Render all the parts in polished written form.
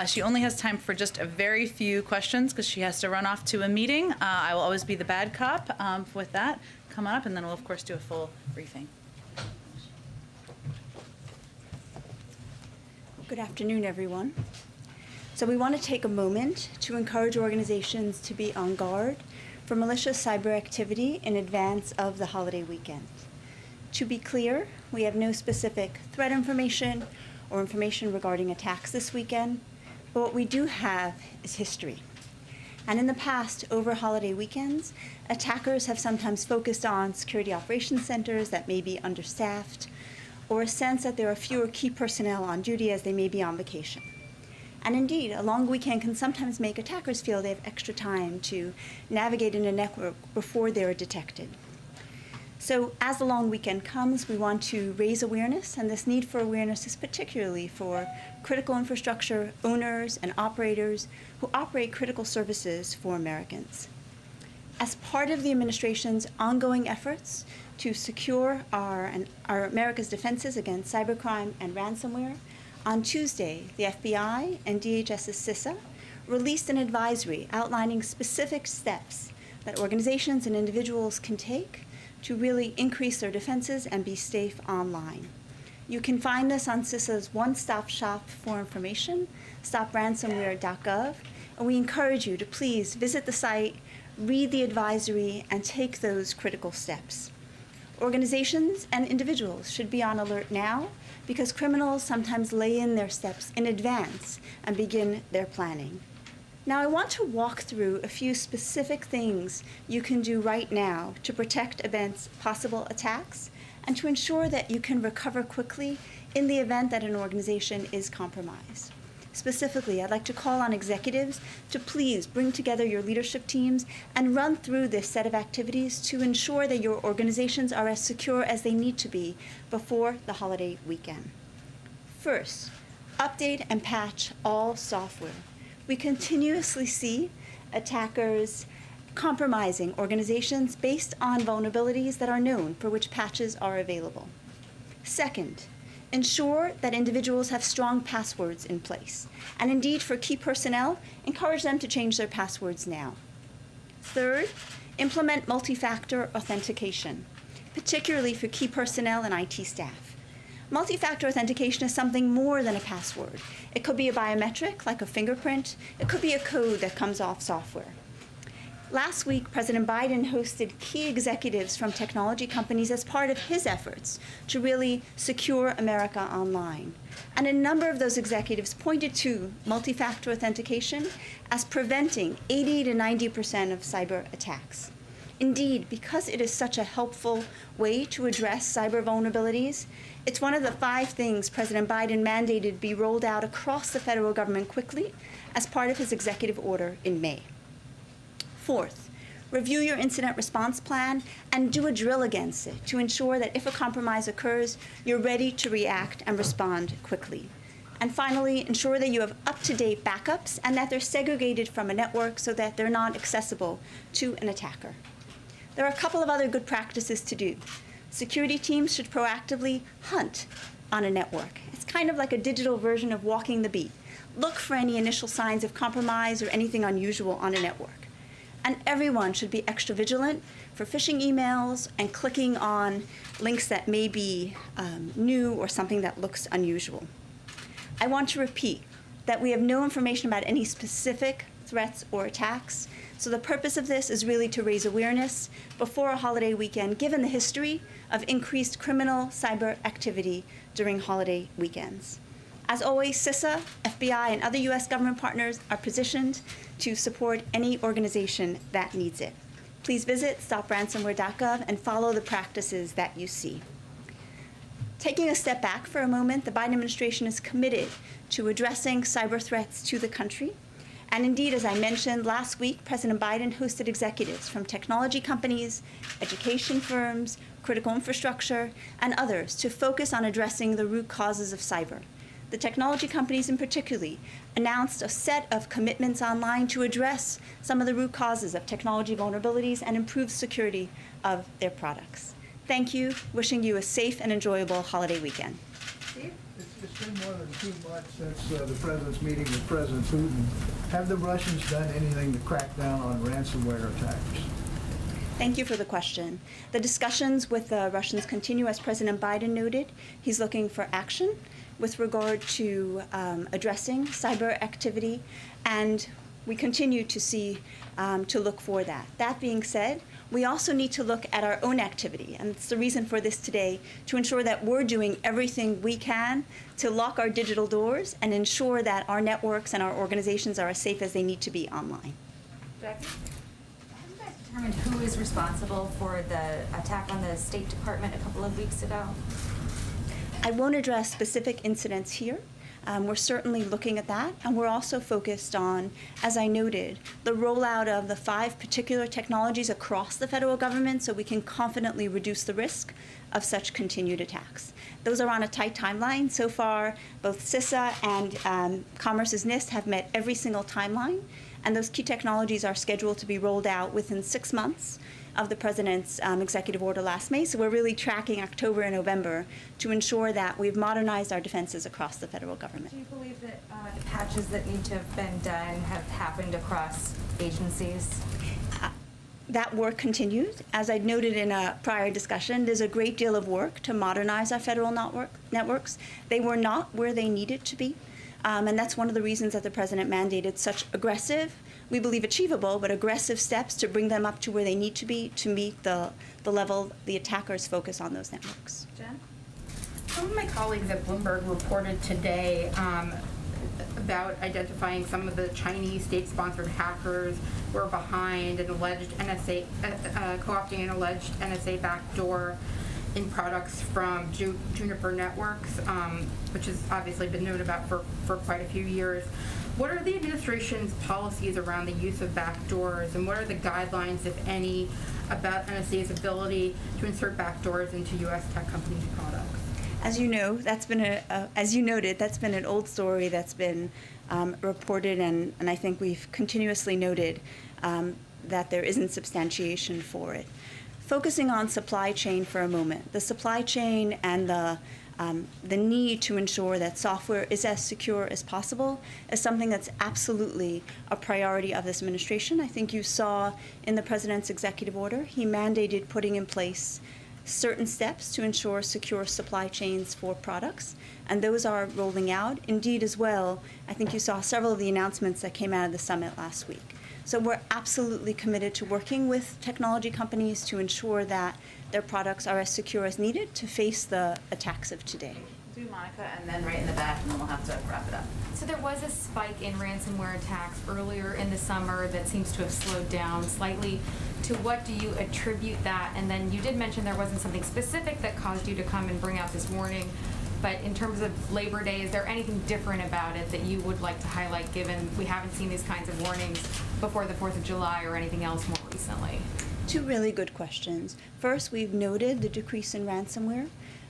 She only has time for just a very few questions because she has to run off to a meeting. I will always be the bad cop with that. Come on up, and then we'll, of course, do a full briefing. Good afternoon, everyone. So we want to take a moment to encourage organizations to be on guard for malicious cyber activity in advance of the holiday weekend. To be clear, we have no specific threat information or information regarding attacks this weekend, but what we do have is history. And in the past, over holiday weekends, attackers have sometimes focused on security operations centers that may be understaffed, or a sense that there are fewer key personnel on duty as they may be on vacation. And indeed, a long weekend can sometimes make attackers feel they have extra time to navigate in a network before they're detected. So as the long weekend comes, we want to raise awareness, and this need for awareness is particularly for critical infrastructure owners and operators who operate critical services for Americans. As part of the administration's ongoing efforts to secure our America's defenses against cybercrime and ransomware, on Tuesday, the FBI and DHS's CISA released an advisory outlining specific steps that organizations and individuals can take to really increase their defenses and be safe online. You can find this on CISA's one-stop shop for information, stopransomware.gov, and we encourage you to please visit the site, read the advisory, and take those critical steps. Organizations and individuals should be on alert now because criminals sometimes lay in their steps in advance and begin their planning. Now, I want to walk through a few specific things you can do right now to protect against possible attacks and to ensure that you can recover quickly in the event that an organization is compromised. Specifically, I'd like to call on executives to please bring together your leadership teams and run through this set of activities to ensure that your organizations are as secure as they need to be before the holiday weekend. First, update and patch all software. We continuously see attackers compromising organizations based on vulnerabilities that are known for which patches are available. Second, ensure that individuals have strong passwords in place. And indeed, for key personnel, encourage them to change their passwords now. Third, implement multi-factor authentication, particularly for key personnel and IT staff. Multi-factor authentication is something more than a password. It could be a biometric, like a fingerprint. It could be a code that comes off software. Last week, President Biden hosted key executives from technology companies as part of his efforts to really secure America online. And a number of those executives pointed to multi-factor authentication as preventing 80 to 90% of cyber attacks. Indeed, because it is such a helpful way to address cyber vulnerabilities, it's one of the 5 things President Biden mandated be rolled out across the federal government quickly as part of his executive order in May. Fourth, review your incident response plan and do a drill against it to ensure that if a compromise occurs, you're ready to react and respond quickly. And finally, ensure that you have up-to-date backups and that they're segregated from a network so that they're not accessible to an attacker. There are a couple of other good practices to do. Security teams should proactively hunt on a network. It's kind of like a digital version of walking the beat. Look for any initial signs of compromise or anything unusual on a network. And everyone should be extra vigilant for phishing emails and clicking on links that may be new or something that looks unusual. I want to repeat that we have no information about any specific threats or attacks, so the purpose of this is really to raise awareness before a holiday weekend, given the history of increased criminal cyber activity during holiday weekends. As always, CISA, FBI, and other U.S. government partners are positioned to support any organization that needs it. Please visit stopransomware.gov and follow the practices that you see. Taking a step back for a moment, the Biden administration is committed to addressing cyber threats to the country. And indeed, as I mentioned, last week, President Biden hosted executives from technology companies, education firms, critical infrastructure, and others to focus on addressing the root causes of cyber. The technology companies in particular announced a set of commitments online to address some of the root causes of technology vulnerabilities and improve security of their products. Thank you. Wishing you a safe and enjoyable holiday weekend. Steve? It's been more than 2 months since the President's meeting with President Putin. Have the Russians done anything to crack down on ransomware attacks? Thank you for the question. The discussions with the Russians continue, as President Biden noted. He's looking for action with regard to addressing cyber activity, and we continue to look for that. That being said, we also need to look at our own activity, and it's the reason for this today, to ensure that we're doing everything we can to lock our digital doors and ensure that our networks and our organizations are as safe as they need to be online. Jackie? Have you guys determined who is responsible for the attack on the State Department a couple of weeks ago? I won't address specific incidents here. We're certainly looking at that, and we're also focused on, as I noted, the rollout of the 5 particular technologies across the federal government so we can confidently reduce the risk of such continued attacks. Those are on a tight timeline. So far, both CISA and Commerce's NIST have met every single timeline, and those key technologies are scheduled to be rolled out within 6 months of the President's executive order last May. So we're really tracking October and November to ensure that we've modernized our defenses across the federal government. Do you believe that the patches that need to have been done have happened across agencies? That work continues. As I noted in a prior discussion, there's a great deal of work to modernize our federal networks. They were not where they needed to be. And that's one of the reasons that the President mandated such aggressive, we believe achievable, but aggressive steps to bring them up to where they need to be to meet the level the attackers focus on those networks. Jen? Some of my colleagues at Bloomberg reported today about identifying some of the Chinese state-sponsored hackers who are behind an alleged NSA, co-opting an alleged NSA backdoor in products from Juniper Networks, which has obviously been known about for quite a few years. What are the administration's policies around the use of backdoors, and what are the guidelines, if any, about NSA's ability to insert backdoors into U.S. tech companies' products? As you know, that's been as you noted, that's been an old story that's been reported, and I think we've continuously noted that there isn't substantiation for it. Focusing on supply chain for a moment, the supply chain and the need to ensure that software is as secure as possible is something that's absolutely a priority of this administration. I think you saw in the President's executive order, he mandated putting in place certain steps to ensure secure supply chains for products, and those are rolling out. Indeed, as well, I think you saw several of the announcements that came out of the summit last week. So we're absolutely committed to working with technology companies to ensure that their products are as secure as needed to face the attacks of today. Do Monica, and then right in the back, and then we'll have to wrap it up. So there was a spike in ransomware attacks earlier in the summer that seems to have slowed down slightly. To what do you attribute that? And then you did mention there wasn't something specific that caused you to come and bring out this warning. But in terms of Labor Day, is there anything different about it that you would like to highlight, given we haven't seen these kinds of warnings before the 4th of July or anything else more recently? 2 really good questions. First, we've noted the decrease in ransomware,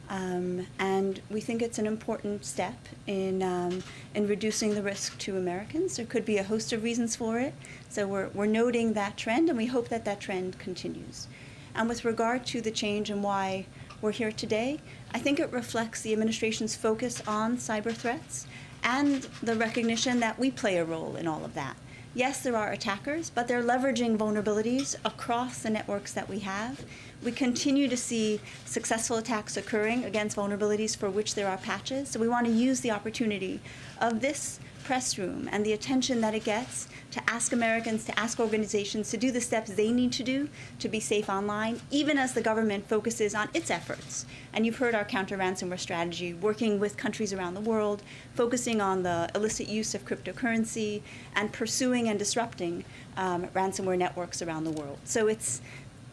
and we think it's an important step in reducing the risk to Americans. There could be a host of reasons for it, so we're noting that trend, and we hope that that trend continues. And with regard to the change and why we're here today, I think it reflects the administration's focus on cyber threats and the recognition that we play a role in all of that. Yes, there are attackers, but they're leveraging vulnerabilities across the networks that we have. We continue to see successful attacks occurring against vulnerabilities for which there are patches. So we want to use the opportunity of this press room and the attention that it gets to ask Americans, to ask organizations to do the steps they need to do to be safe online, even as the government focuses on its efforts. And you've heard our counter-ransomware strategy, working with countries around the world, focusing on the illicit use of cryptocurrency, and pursuing and disrupting ransomware networks around the world. So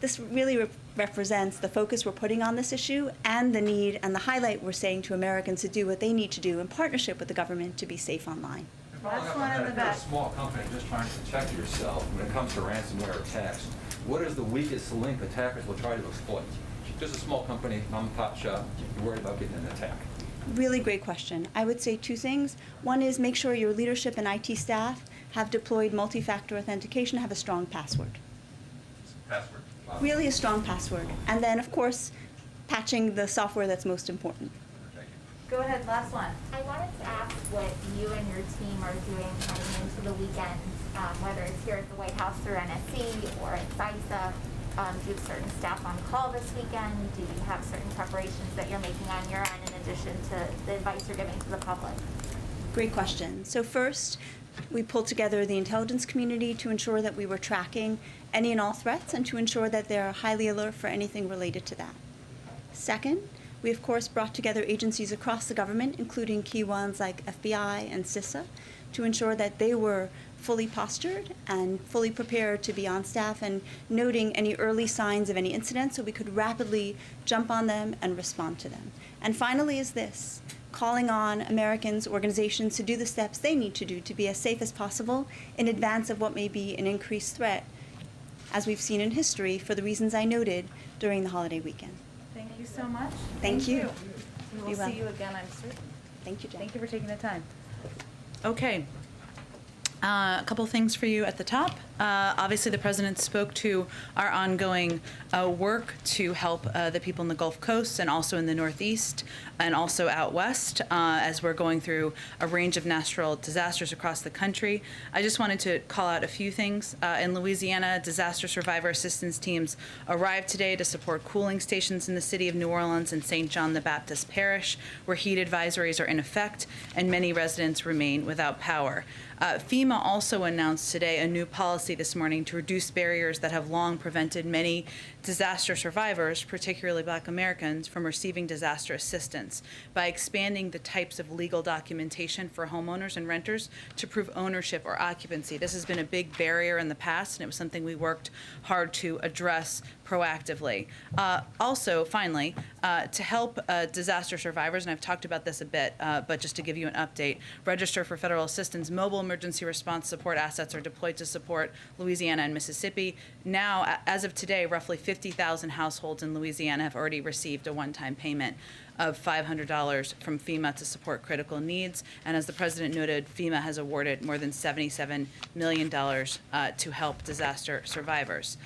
this really represents the focus we're putting on this issue and the need and the highlight we're saying to Americans to do what they need to do in partnership with the government to be safe online. Last one in the back. If you're a small company just trying to protect yourself when it comes to ransomware attacks, what is the weakest link attackers will try to exploit? Just a small company, mom and pop shop, you're worried about getting an attack. Really great question. I would say 2 things. One is make sure your leadership and IT staff have deployed multi-factor authentication, have a strong password. Password. Wow. Really a strong password. And then, of course, patching the software that's most important. Thank you. Go ahead, last one. I wanted to ask what you and your team are doing heading into the weekend, whether it's here at the White House through NSC or at CISA. Do you have certain staff on call this weekend? Do you have certain preparations that you're making on your end in addition to the advice you're giving to the public? Great question. So first, we pulled together the intelligence community to ensure that we were tracking any and all threats and to ensure that they're highly alert for anything related to that. Second, we of course brought together agencies across the government, including key ones like FBI and CISA, to ensure that they were fully postured and fully prepared to be on staff and noting any early signs of any incident so we could rapidly jump on them and respond to them. And finally is this, calling on Americans, organizations to do the steps they need to do to be as safe as possible in advance of what may be an increased threat, as we've seen in history for the reasons I noted during the holiday weekend. Thank you so much. Thank you. We Be will well. see you again, I'm certain. Thank you, Jen. Thank you for taking the time. Okay. A couple things for you at the top. Obviously, the president spoke to our ongoing work to help the people in the Gulf Coast and also in the Northeast and also out west as we're going through a range of natural disasters across the country. I just wanted to call out a few things. In Louisiana, disaster survivor assistance teams arrived today to support cooling stations in the city of New Orleans and St. John the Baptist Parish, where heat advisories are in effect and many residents remain without power. FEMA also announced today a new policy this morning to reduce barriers that have long prevented many disaster survivors, particularly Black Americans, from receiving disaster assistance by expanding the types of legal documentation for homeowners and renters to prove ownership or occupancy. This has been a big barrier in the past, and it was something we worked hard to address proactively. Also, finally, to help disaster survivors, and I've talked about this a bit, but just to give you an update, Register for Federal Assistance mobile emergency response support assets are deployed to support Louisiana and Mississippi. Now, as of today, roughly 50,000 households in Louisiana have already received a one-time payment of $500 from FEMA to support critical needs. And as the president noted, FEMA has awarded more than $77 million to help disaster survivors.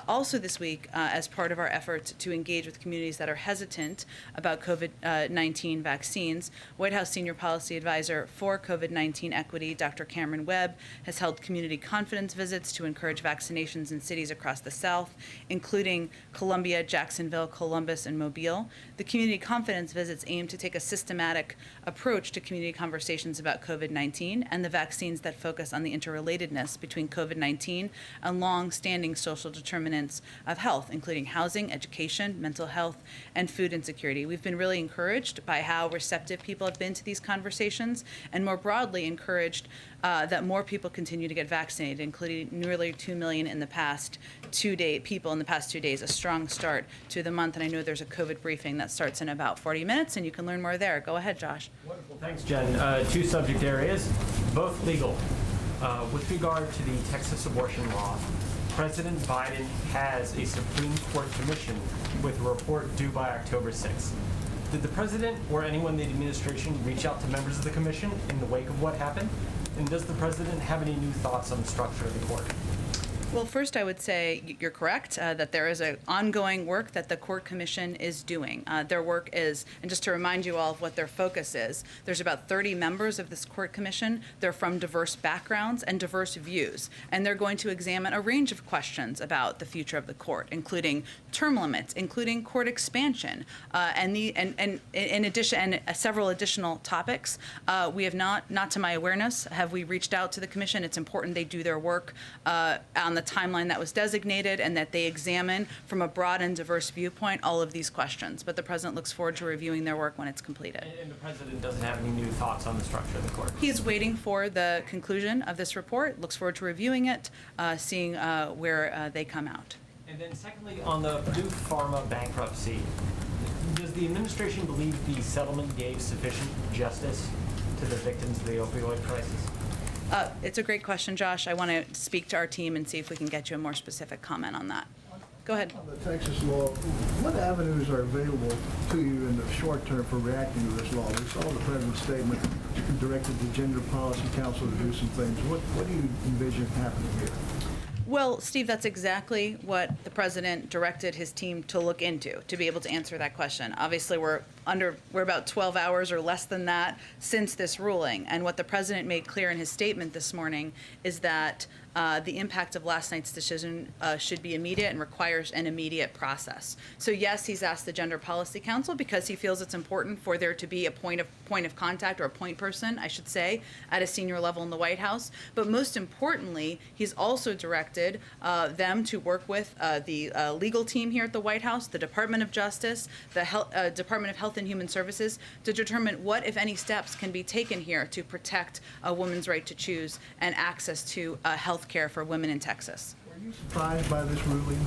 Also this week, as part of our efforts to engage with communities that are hesitant about COVID-19 vaccines, White House Senior Policy Advisor for COVID-19 Equity, Dr. Cameron Webb, has held community confidence visits to encourage vaccinations in cities across the South, including Columbia, Jacksonville, Columbus, and Mobile. The community confidence visits aim to take a systematic approach to community conversations about COVID-19 and the vaccines that focus on the interrelatedness between COVID-19 and long-standing social determinants of health, including housing, education, mental health, and food insecurity. We've been really encouraged by how receptive people have been to these conversations, and more broadly encouraged that more people continue to get vaccinated, including nearly 2 million in the past 2 days, people in the past 2 days, a strong start to the month. And I know there's a COVID briefing that starts in about 40 minutes, and you can learn more there. Go ahead, Josh. Wonderful. Thanks, Jen. Two subject areas, both legal. With regard to the Texas abortion law, President Biden has a Supreme Court commission with a report due by October 6th. Did the president or anyone in the administration reach out to members of the commission in the wake of what happened? And does the president have any new thoughts on the structure of the court? Well, first I would say you're correct that there is an ongoing work that the Court Commission is doing. Their work is, and just to remind you all of what their focus is, there's about 30 members of this Court Commission. They're from diverse backgrounds and diverse views, and they're going to examine a range of questions about the future of the court, including term limits, including court expansion, and in addition, and several additional topics. We have not to my awareness, have we reached out to the Commission. It's important they do their work on the timeline that was designated and that they examine from a broad and diverse viewpoint all of these questions. But the president looks forward to reviewing their work when it's completed. And the president doesn't have any new thoughts on the structure of the court? He's waiting for the conclusion of this report, looks forward to reviewing it, seeing where they come out. And then secondly, on the Purdue Pharma bankruptcy, does the administration believe the settlement gave sufficient justice to the victims of the opioid crisis? It's a great question, Josh. I want to speak to our team and see if we can get you a more specific comment on that. Go ahead. On the Texas law, what avenues are available to you in the short term for reacting to this law? We saw the president's statement directed the Gender Policy Council to do some things. What do you envision happening here? Well, Steve, that's exactly what the president directed his team to look into, to be able to answer that question. Obviously, we're we're about 12 hours or less than that since this ruling. And what the president made clear in his statement this morning is that the impact of last night's decision should be immediate and requires an immediate process. So yes, he's asked the Gender Policy Council because he feels it's important for there to be a point of contact, or a point person, I should say, at a senior level in the White House. But most importantly, he's also directed them to work with the legal team here at the White House, the Department of Justice, the Department of Health and Human Services, to determine what, if any, steps can be taken here to protect a woman's right to choose and access to health care for women in Texas. Were you surprised by this ruling?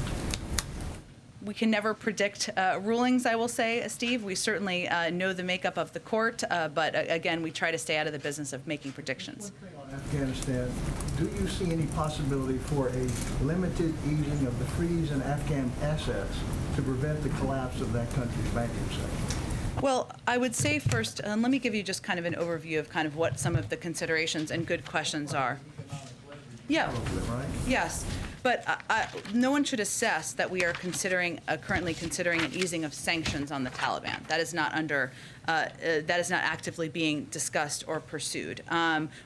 We can never predict rulings, I will say, Steve. We certainly know the makeup of the court, but again, we try to stay out of the business of making predictions. One thing on Afghanistan, do you see any possibility for a limited easing of the freeze in Afghan assets to prevent the collapse of that country's banking sector? Well, I would say first, let me give you just kind of an overview of kind of what some of the considerations and good questions are. Yeah. Right? Yes, but no one should assess that we are currently considering an easing of sanctions on the Taliban. That is not actively being discussed or pursued.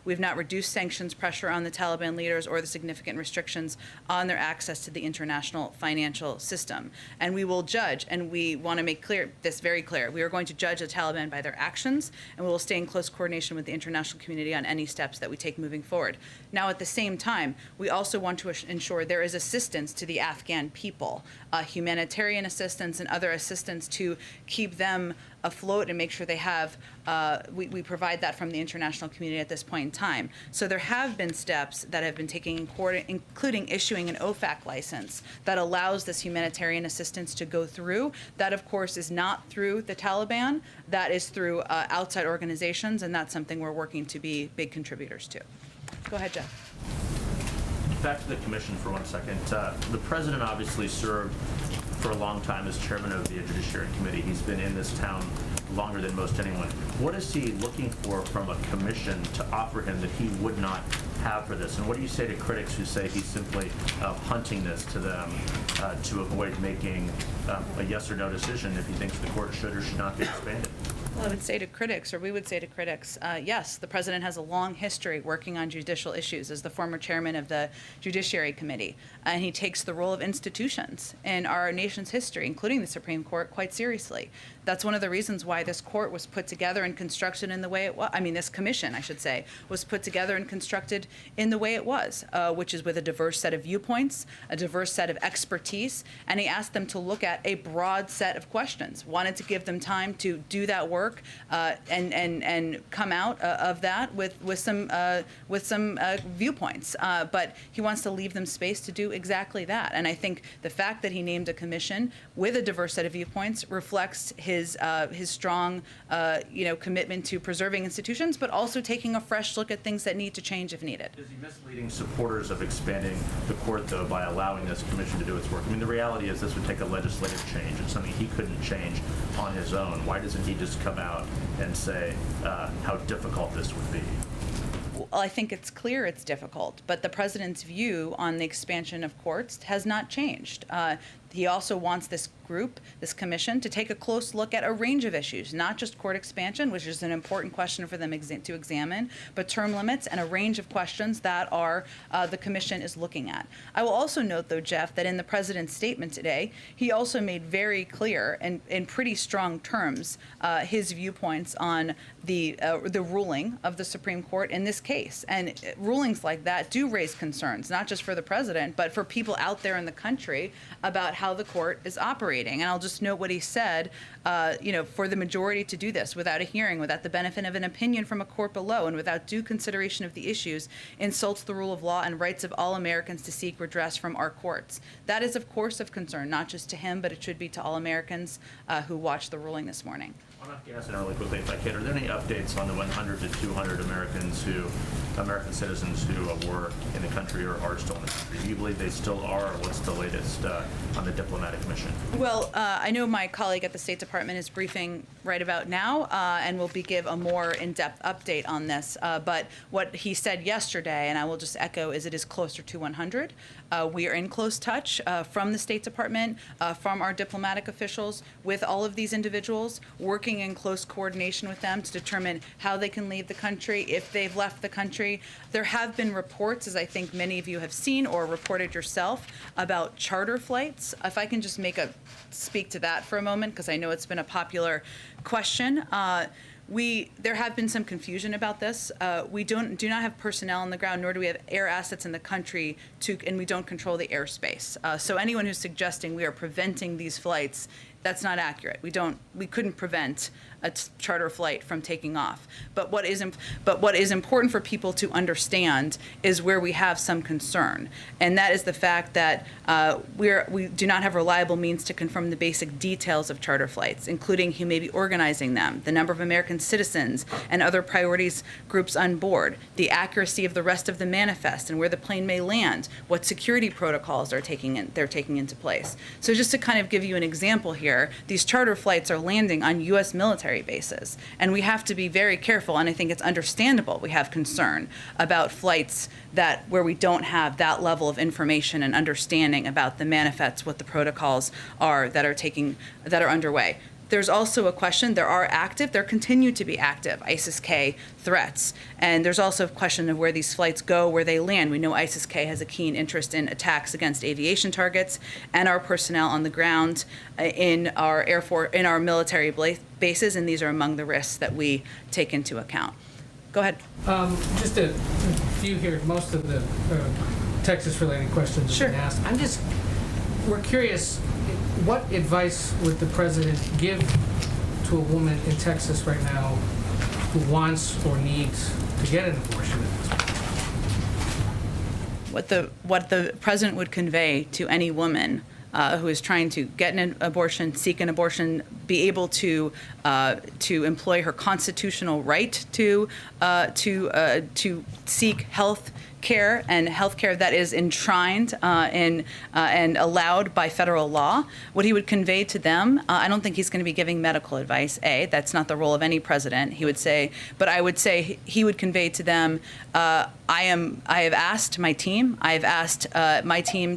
We've not reduced sanctions pressure on the Taliban leaders or the significant restrictions on their access to the international financial system. And we will judge, and we want to make this very clear. We are going to judge the Taliban by their actions, and we will stay in close coordination with the international community on any steps that we take moving forward. Now, at the same time, we also want to ensure there is assistance to the Afghan people, humanitarian assistance and other assistance to keep them afloat and make sure they have, we provide that from the international community at this point in time. So there have been steps that have been taken in court, including issuing an OFAC license that allows this humanitarian assistance to go through. That, of course, is not through the Taliban. That is through outside organizations, and that's something we're working to be big contributors to. Go ahead, Jeff. Back to the commission for 1 second. The president obviously served for a long time as chairman of the Judiciary Committee. He's been in this town longer than most anyone. What is he looking for from a commission to offer him that he would not have for this? And what do you say to critics who say he's simply punting this to them to avoid making a yes or no decision if he thinks the court should or should not be expanded? Well, I would say to critics, or we would say to critics, yes, the president has a long history working on judicial issues as the former chairman of the Judiciary Committee, and he takes the role of institutions in our nation's history, including the Supreme Court, quite seriously. That's one of the reasons why this court was put together and constructed in the way it was. I mean, this commission, I should say, was put together and constructed in the way it was, which is with a diverse set of viewpoints, a diverse set of expertise, and he asked them to look at a broad set of questions, wanted to give them time to do that work and come out of that with some viewpoints. But he wants to leave them space to do exactly that. And I think the fact that he named a commission with a diverse set of viewpoints reflects his strong commitment to preserving institutions, but also taking a fresh look at things that need to change if needed. Is he misleading supporters of expanding the court, though, by allowing this commission to do its work? I mean, the reality is this would take a legislative change. It's something he couldn't change on his own. Why doesn't he just come out and say how difficult this would be? Well, I think it's clear it's difficult, but the president's view on the expansion of courts has not changed. He also wants this group, this commission, to take a close look at a range of issues, not just court expansion, which is an important question for them to examine, but term limits and a range of questions that the commission is looking at. I will also note, though, Jeff, that in the president's statement today, he also made very clear and in pretty strong terms his viewpoints on the ruling of the Supreme Court in this case. And rulings like that do raise concerns, not just for the president, but for people out there in the country about how the court is operating. And I'll just note what he said, for the majority to do this without a hearing, without the benefit of an opinion from a court below, and without due consideration of the issues, insults the rule of law and rights of all Americans to seek redress from our courts. That is, of course, of concern, not just to him, but it should be to all Americans who watched the ruling this morning. On Afghanistan, really quickly, if I can, are there any updates on the 100 to 200 American citizens who were in the country or are still in the country? Do you believe they still are, or what's the latest on the diplomatic mission? Well, I know my colleague at the State Department is briefing right about now and will give a more in-depth update on this. But what he said yesterday, and I will just echo, is it is closer to 100. We are in close touch from the State Department, from our diplomatic officials, with all of these individuals, working working in close coordination with them to determine how they can leave the country, if they've left the country. There have been reports, as I think many of you have seen or reported yourself, about charter flights. If I can just speak to that for a moment, because I know it's been a popular question. There have been some confusion about this. We do not have personnel on the ground, nor do we have air assets in the country, and we don't control the airspace. So anyone who's suggesting we are preventing these flights, that's not accurate. We couldn't prevent a charter flight from taking off. But what is important for people to understand is where we have some concern, and that is the fact that we do not have reliable means to confirm the basic details of charter flights, including who may be organizing them, the number of American citizens and other priorities groups on board, the accuracy of the rest of the manifest and where the plane may land, what security protocols they're taking into place. So just to kind of give you an example here, these charter flights are landing on U.S. military bases, and we have to be very careful, and I think it's understandable we have concern about flights where we don't have that level of information and understanding about the manifests, what the protocols are that are underway. There's also a question, there continue to be active ISIS-K threats. And there's also a question of where these flights go, where they land. We know ISIS-K has a keen interest in attacks against aviation targets, and our personnel on the ground in our Air Force, in our military bases, and these are among the risks that we take into account. Go ahead. Just a few here. Most of the Texas-related questions have been asked. We're curious, what advice would the president give to a woman in Texas right now who wants or needs to get an abortion? What the president would convey to any woman who is trying to get an abortion, seek an abortion, be able to employ her constitutional right to seek health care and health care that is enshrined and allowed by federal law. What he would convey to them, I don't think he's going to be giving medical advice. That's not the role of any president. He would say, but I would say he would convey to them, I have asked my team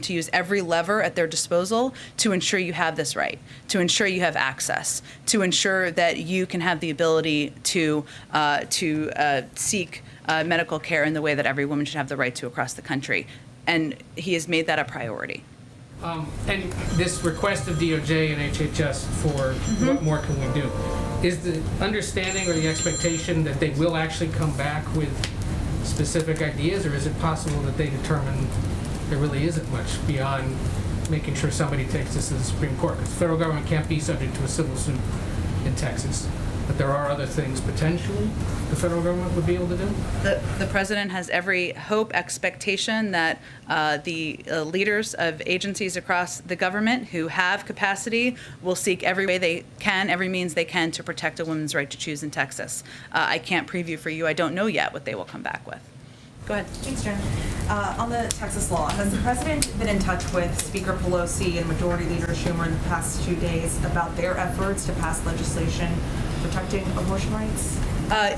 to use every lever at their disposal to ensure you have this right, to ensure you have access, to ensure that you can have the ability to seek medical care in the way that every woman should have the right to across the country. And he has made that a priority. And this request of DOJ and HHS for what more can we do, is the understanding or the expectation that they will actually come back with specific ideas, or is it possible that they determine there really isn't much beyond making sure somebody takes this to the Supreme Court? Because the federal government can't be subject to a civil suit in Texas. But there are other things potentially the federal government would be able to do? The president has every hope, expectation that the leaders of agencies across the government who have capacity will seek every way they can, every means they can to protect a woman's right to choose in Texas. I can't preview for you. I don't know yet what they will come back with. Go ahead. Thanks, Jen. On the Texas law, has the president been in touch with Speaker Pelosi and Majority Leader Schumer in the past 2 days about their efforts to pass legislation protecting abortion rights?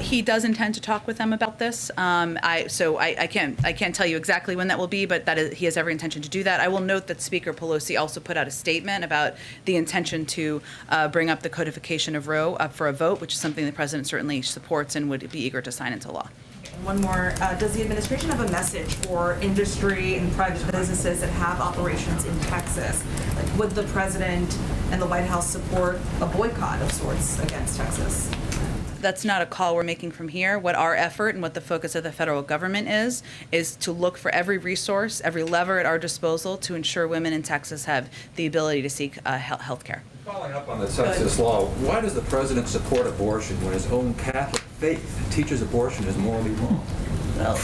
He does intend to talk with them about this. I can't tell you exactly when that will be, but he has every intention to do that. I will note that Speaker Pelosi also put out a statement about the intention to bring up the codification of Roe up for a vote, which is something the president certainly supports and would be eager to sign into law. One more. Does the administration have a message for industry and private businesses that have operations in Texas? Like, would the president and the White House support a boycott of sorts against Texas? That's not a call we're making from here. What our effort and what the focus of the federal government is to look for every resource, every lever at our disposal to ensure women in Texas have the ability to seek health care. Following up on the Texas law, why does the president support abortion when his own Catholic faith teaches abortion is morally wrong? Well,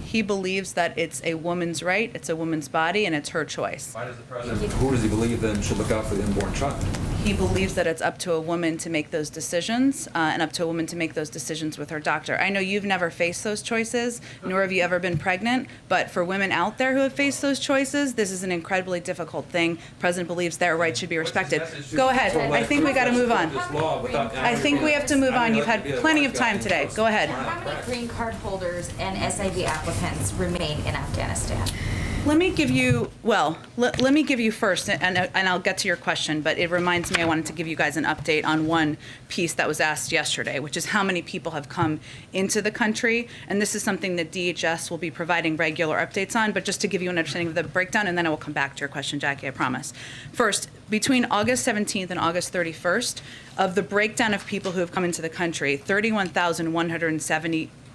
he believes that it's a woman's right, it's a woman's body, and it's her choice. Why does the president, who does he believe then should look out for the unborn child? He believes that it's up to a woman to make those decisions, and up to a woman to make those decisions with her doctor. I know you've never faced those choices, nor have you ever been pregnant, but for women out there who have faced those choices, this is an incredibly difficult thing. The president believes their rights should be respected. Go ahead. I think we got to move on. I think we have to move on. You've had plenty of time today. Go ahead. How many green card holders and SIV applicants remain in Afghanistan? Let me give you, let me give you first, and I'll get to your question, but it reminds me I wanted to give you guys an update on one piece that was asked yesterday, which is how many people have come into the country. And this is something that DHS will be providing regular updates on, but just to give you an understanding of the breakdown, and then I will come back to your question, Jackie, I promise. First, between August 17th and August 31st, of the breakdown of people who have come into the country,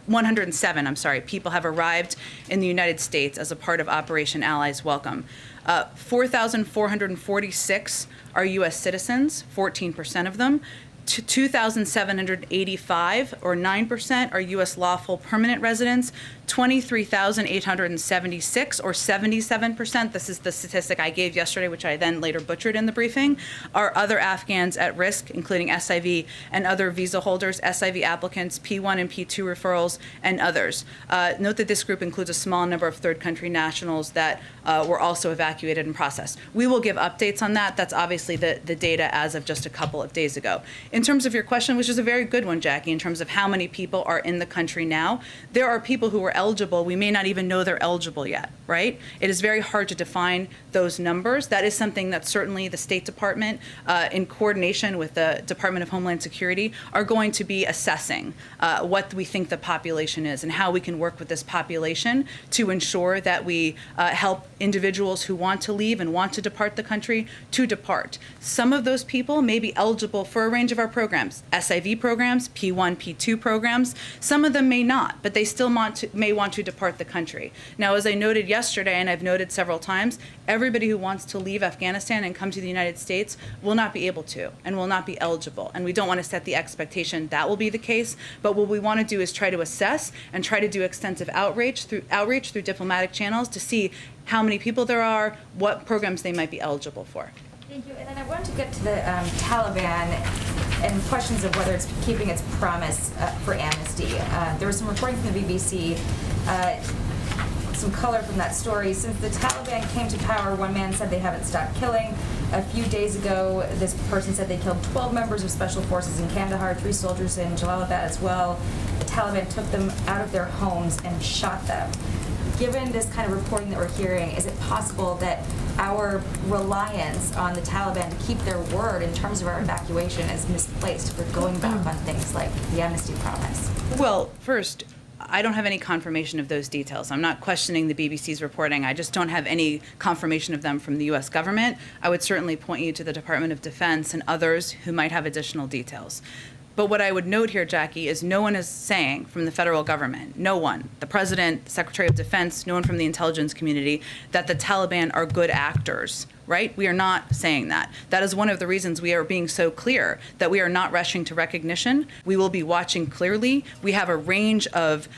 107 people have arrived in the United States as a part of Operation Allies Welcome. 4,446 are U.S. citizens, 14% of them. 2,785, or 9%, are U.S. lawful permanent residents. 23,876, or 77%, this is the statistic I gave yesterday, which I then later butchered in the briefing, are other Afghans at risk, including SIV and other visa holders, SIV applicants, P1 and P2 referrals, and others. Note that this group includes a small number of third country nationals that were also evacuated and processed. We will give updates on that. That's obviously the data as of just a couple of days ago. In terms of your question, which is a very good one, Jackie, in terms of how many people are in the country now, there are people who are eligible. We may not even know they're eligible yet, right? It is very hard to define those numbers. That is something that certainly the State Department, in coordination with the Department of Homeland Security, are going to be assessing what we think the population is and how we can work with this population to ensure that we help individuals who want to leave and want to depart the country to depart. Some of those people may be eligible for a range of our programs, SIV programs, P1, P2 programs. Some of them may not, but they still may want to depart the country. Now, as I noted yesterday, and I've noted several times, everybody who wants to leave Afghanistan and come to the United States will not be able to and will not be eligible. And we don't want to set the expectation that will be the case, but what we want to do is try to assess and try to do extensive outreach through diplomatic channels to see how many people there are, what programs they might be eligible for. Thank you. And then I wanted to get to the Taliban and questions of whether it's keeping its promise for amnesty. There was some reporting from the BBC, some color from that story. Since the Taliban came to power, one man said they haven't stopped killing. A few days ago, this person said they killed 12 members of special forces in Kandahar, 3 soldiers in Jalalabad as well. The Taliban took them out of their homes and shot them. Given this kind of reporting that we're hearing, is it possible that our reliance on the Taliban to keep their word in terms of our evacuation is misplaced for going back on things like the amnesty promise? Well, first, I don't have any confirmation of those details. I'm not questioning the BBC's reporting. I just don't have any confirmation of them from the U.S. government. I would certainly point you to the Department of Defense and others who might have additional details. But what I would note here, Jackie, is no one is saying from the federal government, no one, the president, Secretary of Defense, no one from the intelligence community, that the Taliban are good actors, right? We are not saying that. That is one of the reasons we are being so clear that we are not rushing to recognition. We will be watching clearly. We have a range of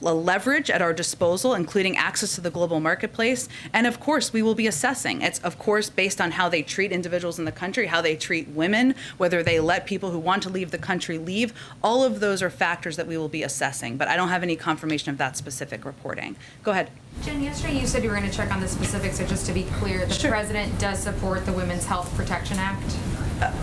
leverage at our disposal, including access to the global marketplace. And of course, we will be assessing. It's, of course, based on how they treat individuals in the country, how they treat women, whether they let people who want to leave the country leave. All of those are factors that we will be assessing. But I don't have any confirmation of that specific reporting. Go ahead. Jen, yesterday you said you were going to check on the specifics, so just to be clear, the president does support the Women's Health Protection Act?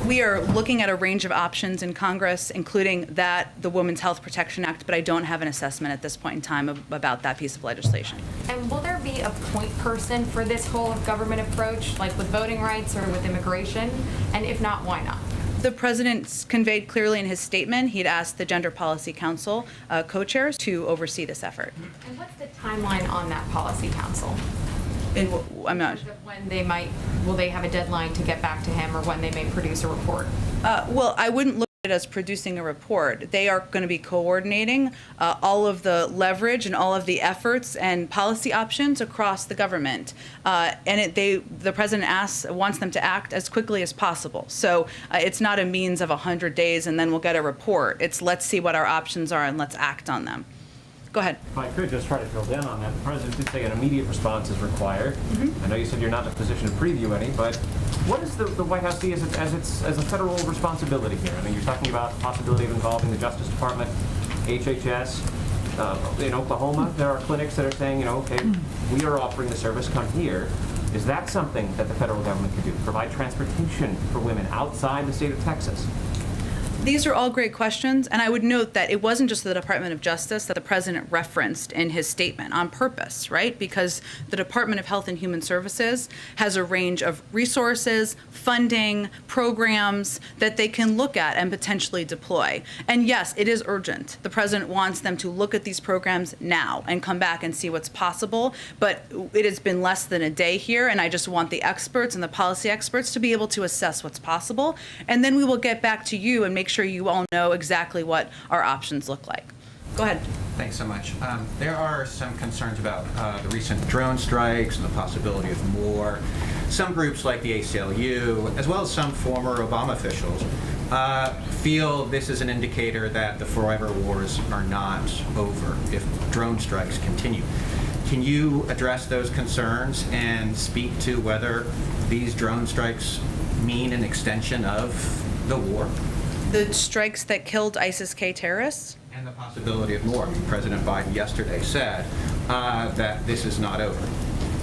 We are looking at a range of options in Congress, including the Women's Health Protection Act, but I don't have an assessment at this point in time about that piece of legislation. And will there be a point person for this whole of government approach, like with voting rights or with immigration? And if not, why not? The president conveyed clearly in his statement he'd asked the Gender Policy Council co-chairs to oversee this effort. And what's the timeline on that policy council? I'm not. When will they have a deadline to get back to him, or when they may produce a report? Well, I wouldn't look at it as producing a report. They are going to be coordinating all of the leverage and all of the efforts and policy options across the government. And the president wants them to act as quickly as possible. So it's not a means of 100 days and then we'll get a report. It's let's see what our options are and let's act on them. Go ahead. If I could just try to drill down on that. The president did say an immediate response is required. I know you said you're not in a position to preview any, but what does the White House see as a federal responsibility here? I mean, you're talking about the possibility of involving the Justice Department, HHS. In Oklahoma, there are clinics that are saying, okay, we are offering the service, come here. Is that something that the federal government could do? Provide transportation for women outside the state of Texas? These are all great questions, and I would note that it wasn't just the Department of Justice that the president referenced in his statement on purpose, right? Because the Department of Health and Human Services has a range of resources, funding, programs that they can look at and potentially deploy. And yes, it is urgent. The president wants them to look at these programs now and come back and see what's possible, but it has been less than a day here, and I just want the experts and the policy experts to be able to assess what's possible, and then we will get back to you and make sure you all know exactly what our options look like. Go ahead. Thanks so much. There are some concerns about the recent drone strikes and the possibility of more. Some groups like the ACLU, as well as some former Obama officials, feel this is an indicator that the forever wars are not over if drone strikes continue. Can you address those concerns and speak to whether these drone strikes mean an extension of the war? The strikes that killed ISIS-K terrorists? And the possibility of more. President Biden yesterday said that this is not over.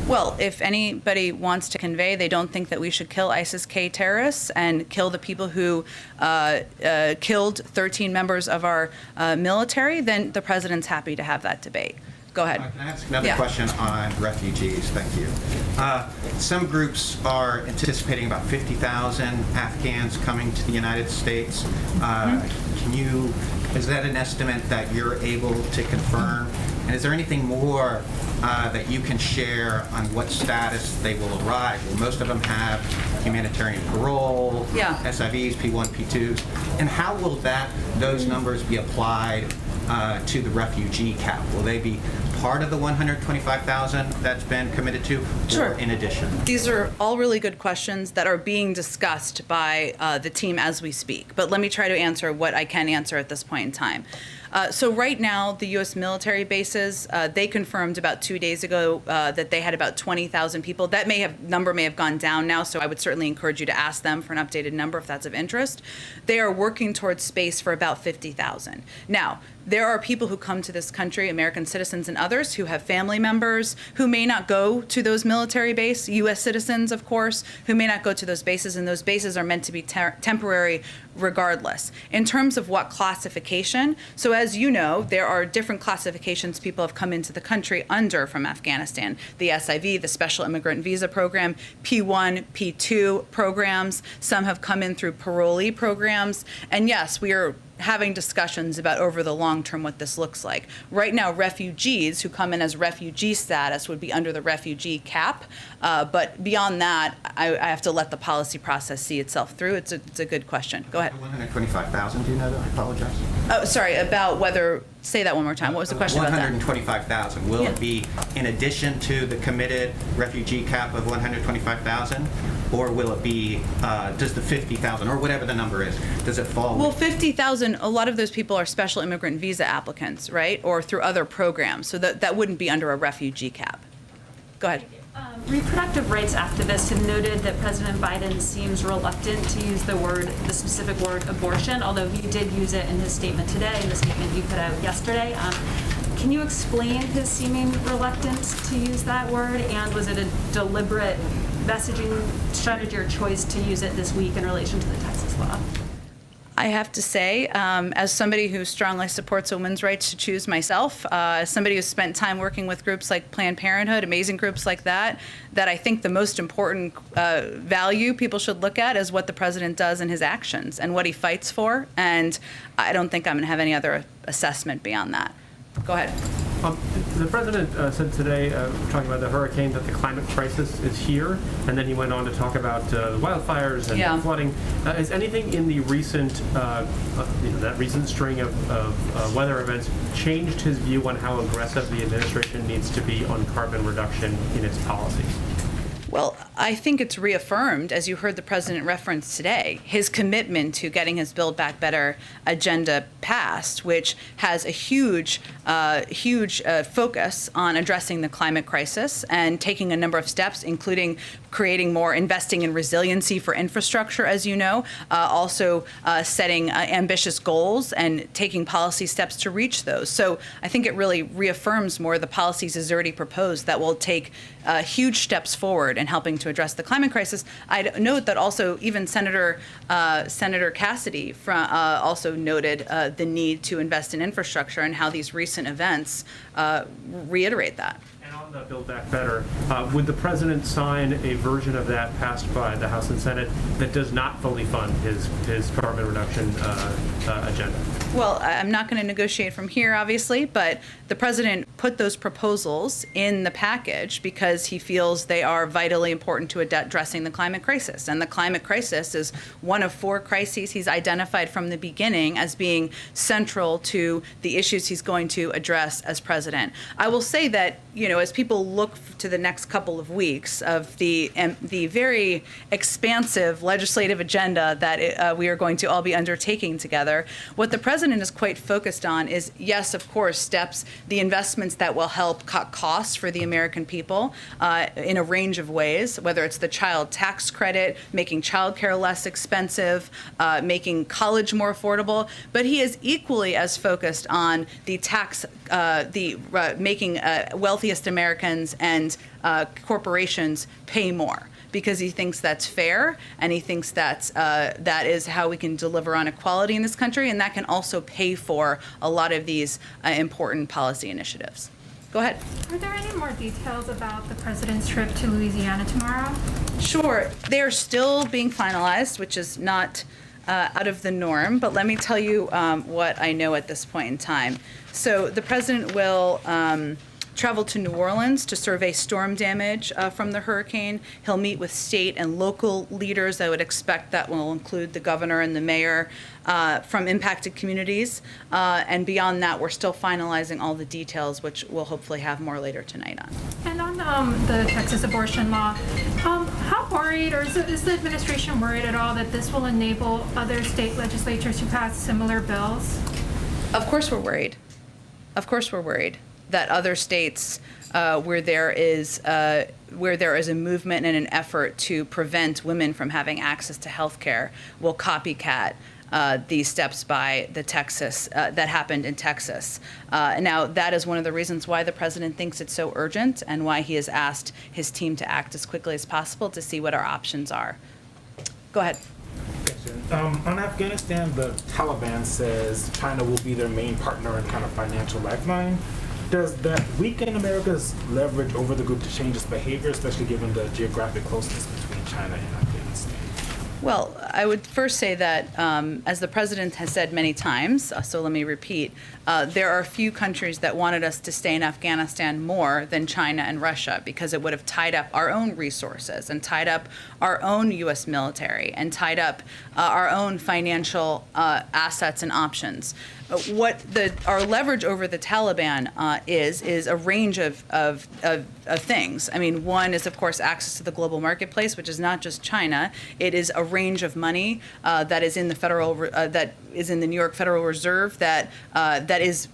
Well, if anybody wants to convey they don't think that we should kill ISIS-K terrorists and kill the people who killed 13 members of our military, then the president's happy to have that debate. Go ahead. Can I ask another question on refugees? Thank you. Some groups are anticipating about 50,000 Afghans coming to the United States. Is that an estimate that you're able to confirm? And is there anything more that you can share on what status they will arrive? Will most of them have humanitarian parole, SIVs, P1, P2s? And how will those numbers be applied to the refugee cap? Will they be part of the 125,000 that's been committed to, or in addition? These are all really good questions that are being discussed by the team as we speak. But let me try to answer what I can answer at this point in time. So right now, the U.S. military bases, they confirmed about 2 days ago that they had about 20,000 people. That number may have gone down now, so I would certainly encourage you to ask them for an updated number if that's of interest. They are working towards space for about 50,000. Now, there are people who come to this country, American citizens and others, who have family members who may not go to those military bases, U.S. citizens, of course, who may not go to those bases, and those bases are meant to be temporary regardless. In terms of what classification, so as you know, there are different classifications people have come into the country under from Afghanistan. The SIV, the Special Immigrant Visa Program, P1, P2 programs. Some have come in through parolee programs. And yes, we are having discussions about over the long term what this looks like. Right now, refugees who come in as refugee status would be under the refugee cap. But beyond that, I have to let the policy process see itself through. It's a good question. Go ahead. 125,000, do you know that? I apologize. Oh, sorry, about whether, say that one more time. What was the question about that? 125,000. Will it be in addition to the committed refugee cap of 125,000? Or will it be, does the 50,000, or whatever the number is, does it fall? Well, 50,000, a lot of those people are special immigrant visa applicants, right? Or through other programs. So that wouldn't be under a refugee cap. Go ahead. Reproductive rights activists have noted that President Biden seems reluctant to use the specific word abortion, although he did use it in his statement today and the statement you put out yesterday. Can you explain his seeming reluctance to use that word, and was it a deliberate messaging strategy or choice to use it this week in relation to the Texas law? I have to say, as somebody who strongly supports women's rights to choose myself, as somebody who's spent time working with groups like Planned Parenthood, amazing groups like that I think the most important value people should look at is what the president does in his actions and what he fights for. And I don't think I'm going to have any other assessment beyond that. Go ahead. The president said today, talking about the hurricane, that the climate crisis is here, and then he went on to talk about the wildfires and flooding. Is anything in the recent, that recent string of weather events changed his view on how aggressive the administration needs to be on carbon reduction in its policies? Well, I think it's reaffirmed, as you heard the president reference today, his commitment to getting his Build Back Better agenda passed, which has a huge focus on addressing the climate crisis and taking a number of steps, including creating more, investing in resiliency for infrastructure, as you know, also setting ambitious goals and taking policy steps to reach those. So I think it really reaffirms more the policies he's already proposed that will take huge steps forward forward in helping to address the climate crisis. I'd note that also even Senator Cassidy also noted the need to invest in infrastructure and how these recent events reiterate that. And on the Build Back Better, would the president sign a version of that passed by the House and Senate that does not fully fund his carbon reduction agenda? Well, I'm not going to negotiate from here, obviously, but the president put those proposals in the package because he feels they are vitally important to addressing the climate crisis. And the climate crisis is one of 4 crises he's identified from the beginning as being central to the issues he's going to address as president. I will say that, as people look to the next couple of weeks of the very expansive legislative agenda that we are going to all be undertaking together, what the president is quite focused on is, yes, of course, the investments that will help cut costs for the American people in a range of ways, whether it's the child tax credit, making childcare less expensive, making college more affordable, but he is equally as focused on the making wealthiest Americans and corporations pay more, because he thinks that's fair, and he thinks that is how we can deliver on equality in this country, and that can also pay for a lot of these important policy initiatives. Go ahead. Are there any more details about the president's trip to Louisiana tomorrow? Sure. They are still being finalized, which is not out of the norm, but let me tell you what I know at this point in time. So the president will travel to New Orleans to survey storm damage from the hurricane. He'll meet with state and local leaders. I would expect that will include the governor and the mayor from impacted communities. And beyond that, we're still finalizing all the details, which we'll hopefully have more later tonight on. And on the Texas abortion law, how worried, or is the administration worried at all that this will enable other state legislatures to pass similar bills? Of course we're worried. Of course we're worried that other states where there is a movement and an effort to prevent women from having access to health care will copycat these steps by the Texas that happened in Texas. Now, that is one of the reasons why the president thinks it's so urgent and why he has asked his team to act as quickly as possible to see what our options are. Go ahead. On Afghanistan, the Taliban says China will be their main partner and kind of financial lifeline. Does that weaken America's leverage over the group to change its behavior, especially given the geographic closeness between China and Afghanistan? Well, I would first say that, as the president has said many times, so let me repeat, there are a few countries that wanted us to stay in Afghanistan more than China and Russia, because it would have tied up our own resources and tied up our own U.S. military and tied up our own financial assets and options. What our leverage over the Taliban is a range of things. I mean, one is, of course, access to the global marketplace, which is not just China. It is a range of money that is in the New York Federal Reserve that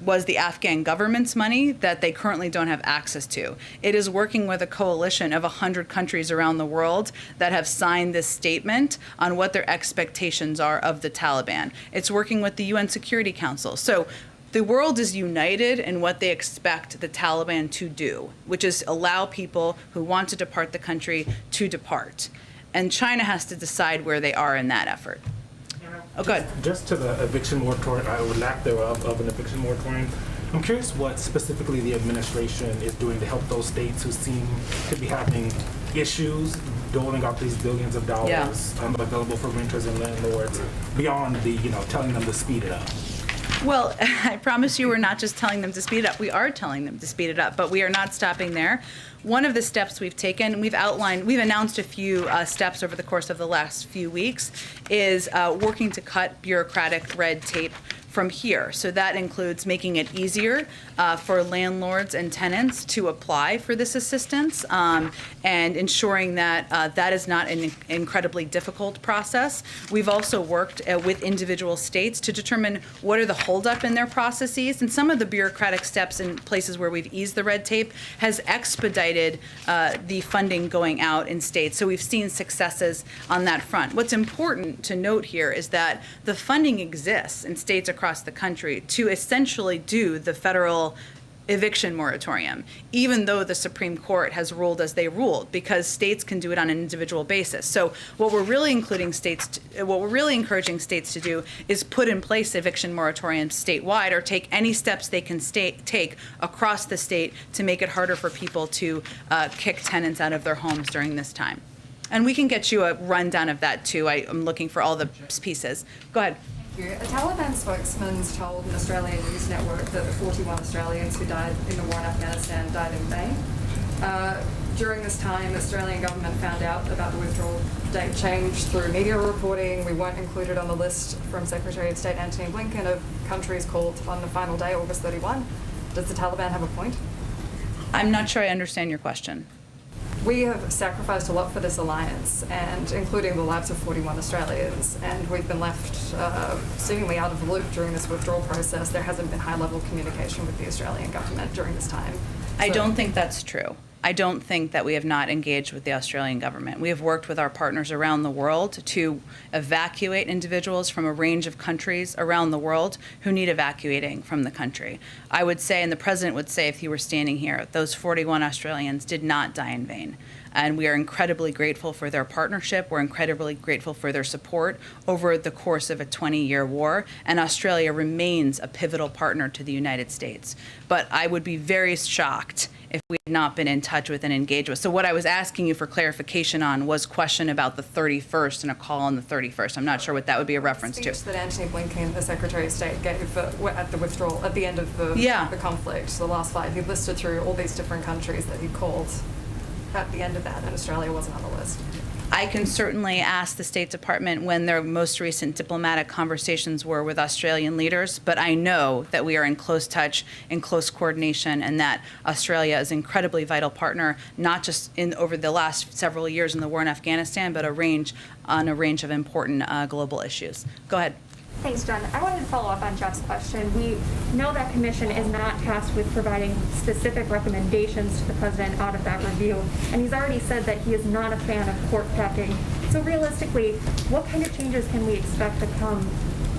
was the Afghan government's money that they currently don't have access to. It is working with a coalition of 100 countries around the world that have signed this statement on what their expectations are of the Taliban. It's working with the UN Security Council. So the world is united in what they expect the Taliban to do, which is allow people who want to depart the country to depart. And China has to decide where they are in that effort. Oh, good. Just to the eviction moratorium, or lack thereof of an eviction moratorium, I'm curious what specifically the administration is doing to help those states who seem to be having issues doling out these billions of dollars available for renters and landlords beyond the, telling them to speed it up. Well, I promise you we're not just telling them to speed it up. We are telling them to speed it up, but we are not stopping there. One of the steps we've taken, we've announced a few steps over the course of the last few weeks, is working to cut bureaucratic red tape from here. So that includes making it easier for landlords and tenants to apply for this assistance, and ensuring that that is not an incredibly difficult process. We've also worked with individual states to determine what are the holdup in their processes, and some of the bureaucratic steps in places where we've eased the red tape has expedited the funding going out in states. So we've seen successes on that front. What's important to note here is that the funding exists in states across the country to essentially do the federal eviction moratorium, even though the Supreme Court has ruled as they ruled, because states can do it on an individual basis. So what we're really encouraging states to do is put in place eviction moratoriums statewide, or take any steps they can take across the state to make it harder for people to kick tenants out of their homes during this time. And we can get you a rundown of that too. I'm looking for all the pieces. Go ahead. A Taliban spokesman told an Australian news network that the 41 Australians who died in the war in Afghanistan died in vain. During this time, the Australian government found out about the withdrawal date change through media reporting. We weren't included on the list from Secretary of State Antony Blinken of countries called on the final day, August 31. Does the Taliban have a point? I'm not sure I understand your question. We have sacrificed a lot for this alliance, and including the lives of 41 Australians, and we've been left seemingly out of the loop during this withdrawal process. There hasn't been high-level communication with the Australian government during this time. I don't think that's true. I don't think that we have not engaged with the Australian government. We have worked with our partners around the world to evacuate individuals from a range of countries around the world who need evacuating from the country. I would say, and the president would say if he were standing here, those 41 Australians did not die in vain. And we are incredibly grateful for their partnership. We're incredibly grateful for their support over the course of a 20-year war. And Australia remains a pivotal partner to the United States. But I would be very shocked if we had not been in touch with and engaged with. So what I was asking you for clarification on was question about the 31st and a call on the 31st. I'm not sure what that would be a reference to. The speech that Antony Blinken, the Secretary of State, gave at the withdrawal, at the end of the conflict, the last fight, he listed through all these different countries that he called at the end of that, and Australia wasn't on the list. I can certainly ask the State Department when their most recent diplomatic conversations were with Australian leaders, but I know that we are in close touch, in close coordination, and that Australia is an incredibly vital partner, not just over the last several years in the war in Afghanistan, but on a range of important global issues. Go ahead. Thanks, John. I wanted to follow up on Jeff's question. We know that commission is not tasked with providing specific recommendations to the president out of that review, and he's already said that he is not a fan of court packing. So realistically, what kind of changes can we expect to come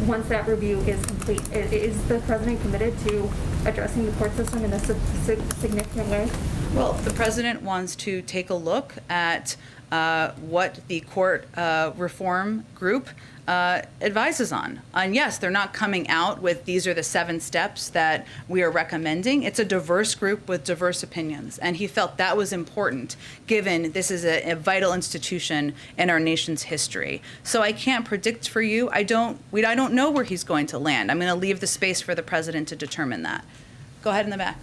once that review is complete? Is the president committed to addressing the court system in a significant way? Well, the president wants to take a look at what the court reform group advises on. And yes, they're not coming out with these are the 7 steps that we are recommending. It's a diverse group with diverse opinions. And he felt that was important, given this is a vital institution in our nation's history. So I can't predict for you. I don't know where he's going to land. I'm going to leave the space for the president to determine that. Go ahead in the back.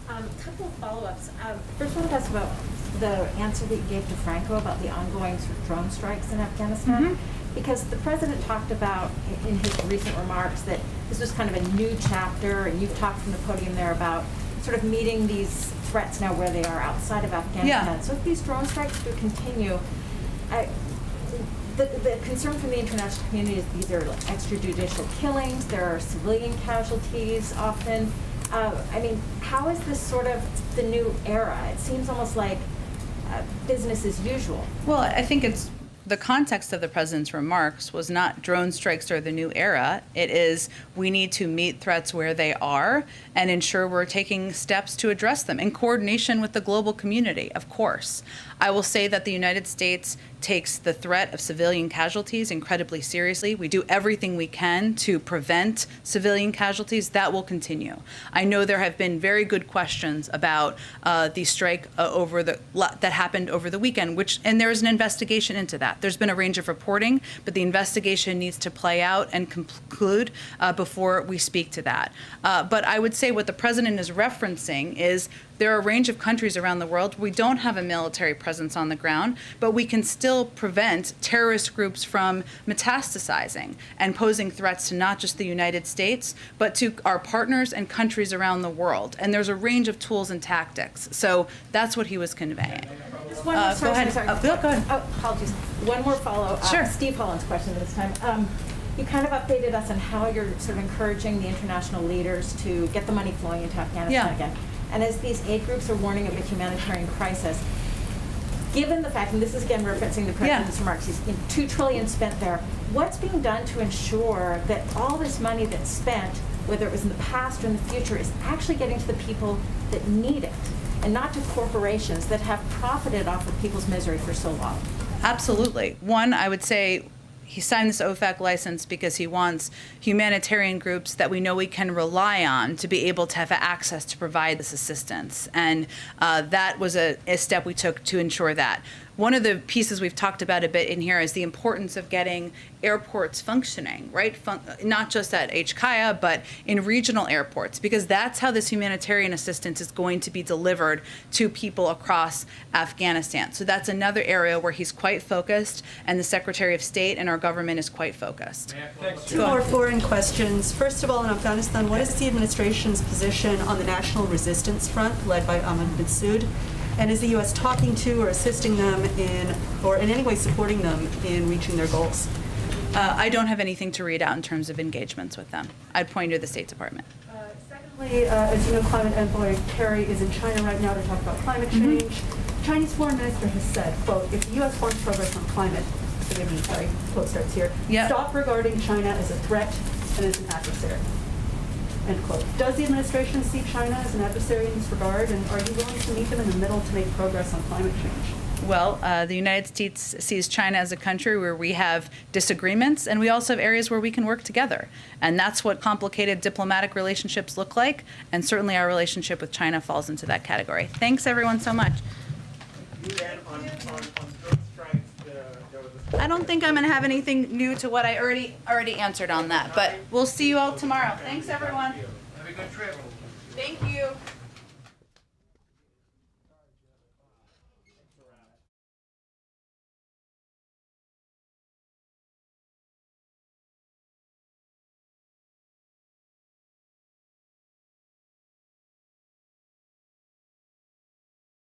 A couple of follow-ups. First, I want to ask about the answer that you gave to Franco about the ongoing sort of drone strikes in Afghanistan. Mm-hmm. Because the president talked about in his recent remarks that this was kind of a new chapter, and you've talked from the podium there about sort of meeting these threats now where they are outside of Afghanistan. Yeah. So if these drone strikes do continue, the concern from the international community is these are like extrajudicial killings, there are civilian casualties often. I mean, how is this sort of the new era? It seems almost like business as usual. Well, I think it's the context of the president's remarks was not drone strikes are the new era. It is we need to meet threats where they are and ensure we're taking steps to address them in coordination with the global community, of course. I will say that the United States takes the threat of civilian casualties incredibly seriously. We do everything we can to prevent civilian casualties. That will continue. I know there have been very good questions about the strike that happened over the weekend, and there is an investigation into that. There's been a range of reporting, but the investigation needs to play out and conclude before we speak to that. But I would say what the president is referencing is there are a range of countries around the world. We don't have a military presence on the ground, but we can still prevent terrorist groups from metastasizing and posing threats to not just the United States, but to our partners and countries around the world. And there's a range of tools and tactics. So that's what he was conveying. Just one more, go ahead. Bill, go ahead. Oh, apologies. One more follow-up. Sure. Steve Holland's question this time. You kind of updated us on how you're sort of encouraging the international leaders to get the money flowing into Afghanistan again. And as these aid groups are warning of a humanitarian crisis, given the fact, and this is again referencing the president's remarks, he's $2 trillion spent there. What's being done to ensure that all this money that's spent whether it was in the past or in the future, is actually getting to the people that need it, and not to corporations that have profited off of people's misery for so long. Absolutely. One, I would say he signed this OFAC license because he wants humanitarian groups that we know we can rely on to be able to have access to provide this assistance. And that was a step we took to ensure that. One of the pieces we've talked about a bit in here is the importance of getting airports functioning, right? Not just at HKIA, but in regional airports, because that's how this humanitarian assistance is going to be delivered to people across Afghanistan. So that's another area where he's quite focused, and the Secretary of State and our government is quite focused. Two more foreign questions. First of all, in Afghanistan, what is the administration's position on the National Resistance Front led by Ahmad Massoud? And is the U.S. talking to or assisting them in, or in any way supporting them in reaching their goals? I don't have anything to read out in terms of engagements with them. I'd point you to the State Department. Secondly, as you know, Climate Envoy Kerry is in China right now to talk about climate change. Chinese foreign minister has said, quote, if the U.S. wants progress on climate, forgive me, sorry, quote starts here, stop regarding China as a threat and as an adversary. End quote. Does the administration see China as an adversary in this regard, and are you willing to meet them in the middle to make progress on climate change? Well, the United States sees China as a country where we have disagreements, and we also have areas where we can work together. And that's what complicated diplomatic relationships look like, and certainly our relationship with China falls into that category. Thanks, everyone, so much. I don't think I'm going to have anything new to what I already answered on that, but we'll see you all tomorrow. Thanks, everyone. Have a good trip. Thank you.